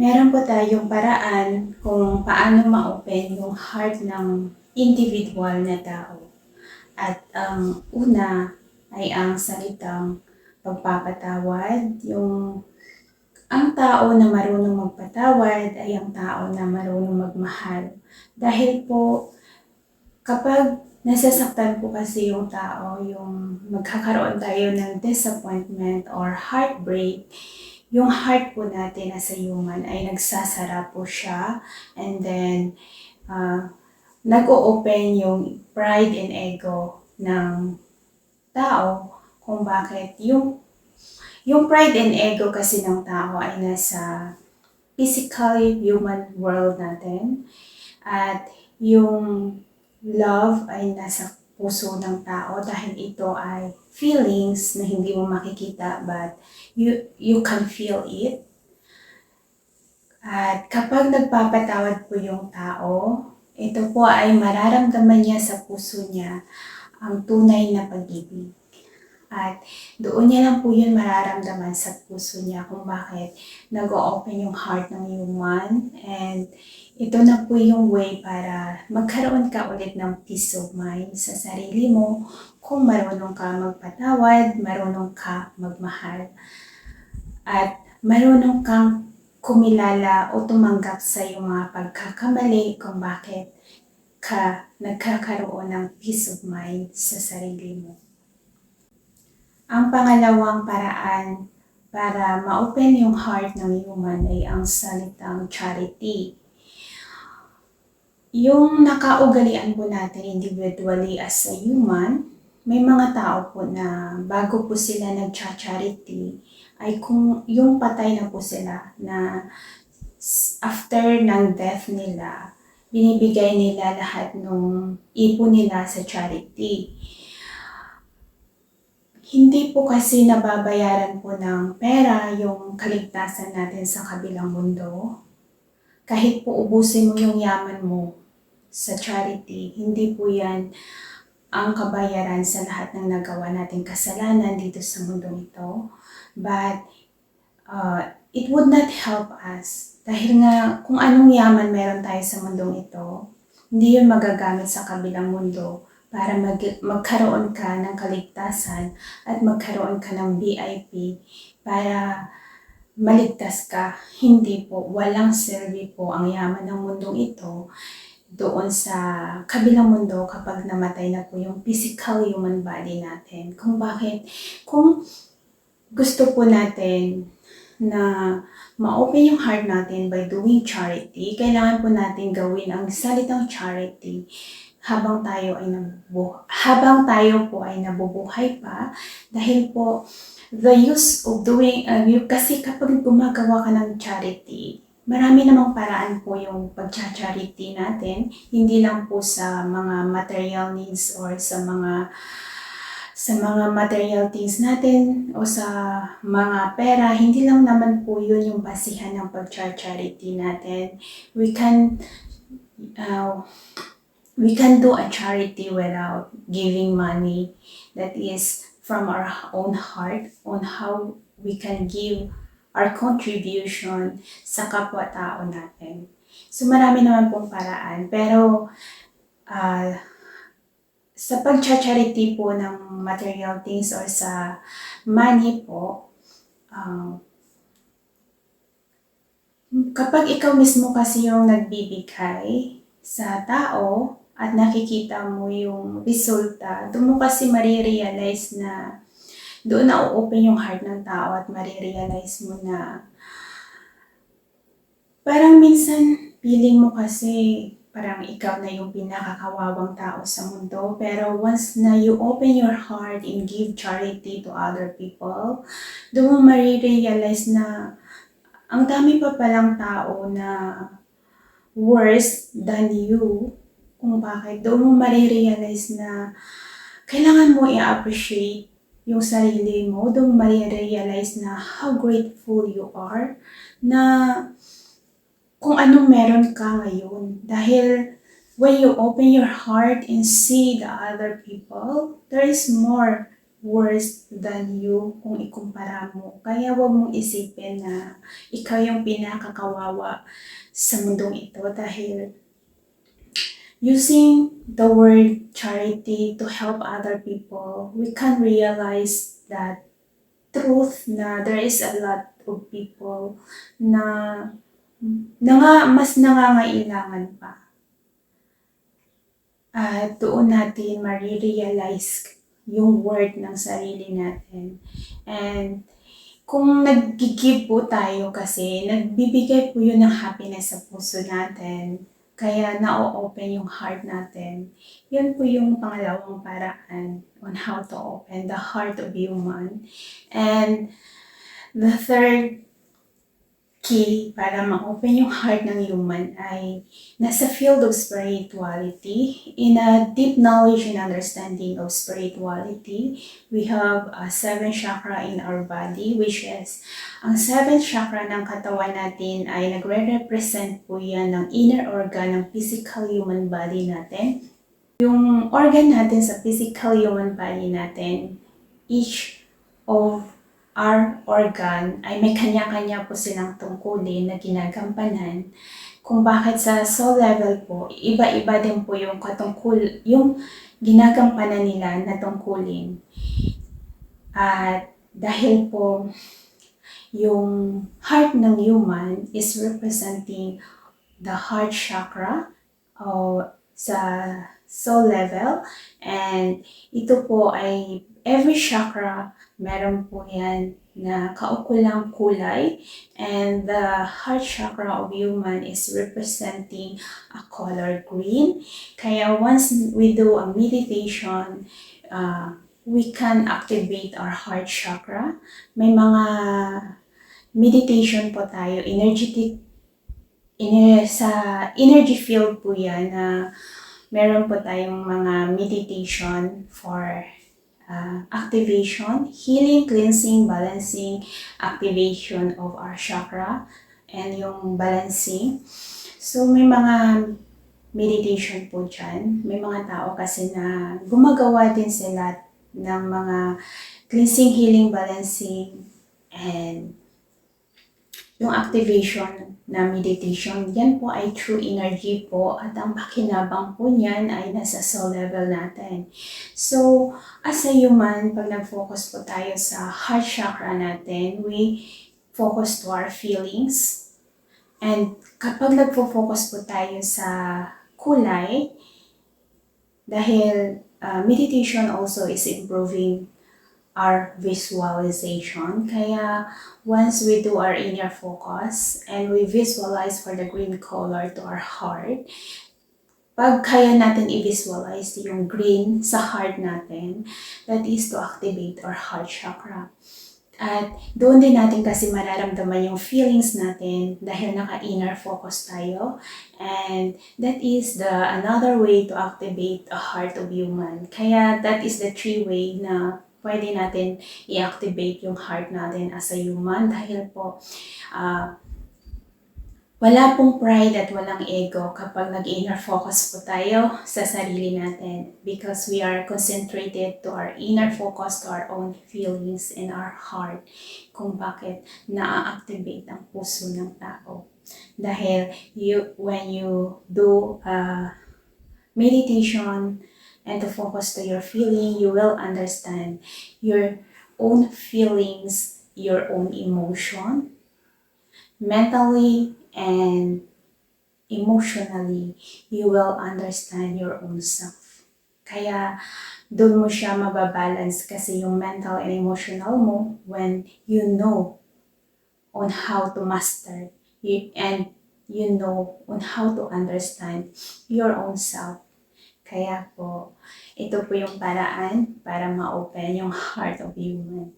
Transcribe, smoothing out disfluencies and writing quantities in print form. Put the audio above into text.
Meron po tayong paraan kung paano ma-open yung heart ng individual na tao. At ang una ay ang salitang pagpapatawad. Ang tao na marunong magpatawad ay ang tao na marunong magmahal. Dahil po kapag nasasaktan po kasi yung tao, yung magkakaroon tayo ng disappointment or heartbreak, yung heart po natin as a human ay nagsasara po siya, and then nag-o-open yung pride and ego ng tao kung bakit yung pride and ego kasi ng tao ay nasa physical human world natin, at yung love ay nasa puso ng tao dahil ito ay feelings na hindi mo makikita but you can feel it. At kapag nagpapatawad po yung tao, ito po ay mararamdaman niya sa puso niya ang tunay na pag-ibig. At doon niya lang po yun mararamdaman sa puso niya kung bakit nag-o-open yung heart ng human, and ito na po yung way para magkaroon ka ulit ng peace of mind sa sarili mo kung marunong ka magpatawad, marunong ka magmahal, at marunong kang kumilala o tumanggap sa iyong mga pagkakamali kung bakit ka nagkakaroon ng peace of mind sa sarili mo. Ang pangalawang paraan para ma-open yung heart ng human ay ang salitang charity. Yung nakaugalian po natin individually as a human, may mga tao po na bago po sila nag-charity ay kung yung patay na po sila, na after ng death nila, binibigay nila lahat ng ipon nila sa charity. Hindi po kasi nababayaran po ng pera yung kaligtasan natin sa kabilang mundo. Kahit po ubusin mo yung yaman mo sa charity, hindi po yan ang kabayaran sa lahat ng nagawa nating kasalanan dito sa mundong ito. But it would not help us. Dahil nga kung anong yaman meron tayo sa mundong ito, hindi yun magagamit sa kabilang mundo para magkaroon ka ng kaligtasan at magkaroon ka ng VIP para maligtas ka. Hindi po, walang serve po ang yaman ng mundong ito doon sa kabilang mundo kapag namatay na po yung physical human body natin. Kung gusto po natin na ma-open yung heart natin by doing charity, kailangan po natin gawin ang salitang charity habang tayo po ay nabubuhay pa, dahil po the use of doing kasi kapag gumagawa ka ng charity, marami namang paraan po yung pag-charity natin, hindi lang po sa mga material needs or sa mga material things natin o sa mga pera. Hindi lang naman po yun yung basihan ng pag-charity natin. We can do a charity without giving money. That is from our own heart on how we can give our contribution sa kapwa-tao natin. So marami naman pong paraan, pero sa pag-charity po ng material things or sa money po, kapag ikaw mismo kasi yung nagbibigay sa tao at nakikita mo yung resulta, doon mo kasi marirealize na doon na-open yung heart ng tao at marirealize mo na parang minsan feeling mo kasi parang ikaw na yung pinakakawawang tao sa mundo, pero once na you open your heart and give charity to other people, doon mo marirealize na ang dami pa palang tao na worse than you. Kung bakit, doon mo marirealize na kailangan mo i-appreciate yung sarili mo, doon mo marirealize na how grateful you are na kung anong meron ka ngayon. Dahil when you open your heart and see the other people, there is more worse than you kung ikumpara mo. Kaya wag mong isipin na ikaw yung pinakakawawa sa mundong ito dahil using the word charity to help other people, we can realize that truth na there is a lot of people na mas nangangailangan pa. At doon natin marirealize yung worth ng sarili natin. And kung nag-give po tayo kasi, nagbibigay po yun ng happiness sa puso natin. Kaya na-open yung heart natin. Yun po yung pangalawang paraan on how to open the heart of human. And the third key para ma-open yung heart ng human ay nasa field of spirituality. In a deep knowledge and understanding of spirituality, we have a 7 chakra in our body, which is ang 7 chakra ng katawan natin ay nagre-represent po yan ng inner organ ng physical human body natin. Yung organ natin sa physical human body natin, each of our organ ay may kanya-kanya po silang tungkulin na ginagampanan. Kung bakit sa soul level po, iba-iba din po yung yung ginagampanan nila na tungkulin. At dahil po yung heart ng human is representing the heart chakra sa soul level, and ito po ay every chakra meron po yan na kaukulang kulay, and the heart chakra of human is representing a color green. Kaya once we do a meditation, we can activate our heart chakra. May mga meditation po tayo, sa energy field po yan na meron po tayong mga meditation for activation, healing, cleansing, balancing, activation of our chakra, and yung balancing. So may mga meditation po dyan. May mga tao kasi na gumagawa din sila ng mga cleansing, healing, balancing, and yung activation na meditation, yan po ay true energy po at ang pakinabang po niyan ay nasa soul level natin. So, as a human, pag nag-focus po tayo sa heart chakra natin, we focus to our feelings. And kapag nagfo-focus po tayo sa kulay, dahil meditation also is improving our visualization. Kaya once we do our inner focus and we visualize for the green color to our heart, pag kaya natin i-visualize yung green sa heart natin, that is to activate our heart chakra. At doon din natin kasi mararamdaman yung feelings natin dahil naka-inner focus tayo. And that is another way to activate a heart of human. Kaya that is the 3 way na pwede natin i-activate yung heart natin as a human dahil po wala pong pride at walang ego kapag nag-inner focus po tayo sa sarili natin because we are concentrated to our inner focus, to our own feelings in our heart kung bakit na-activate ang puso ng tao. Dahil when you do meditation, and to focus to your feeling, you will understand your own feelings, your own emotion, mentally and emotionally, you will understand your own self. Kaya doon mo siya mababalance kasi yung mental and emotional mo when you know on how to master and you know on how to understand your own self. Kaya po, ito po yung paraan para ma-open yung heart of human.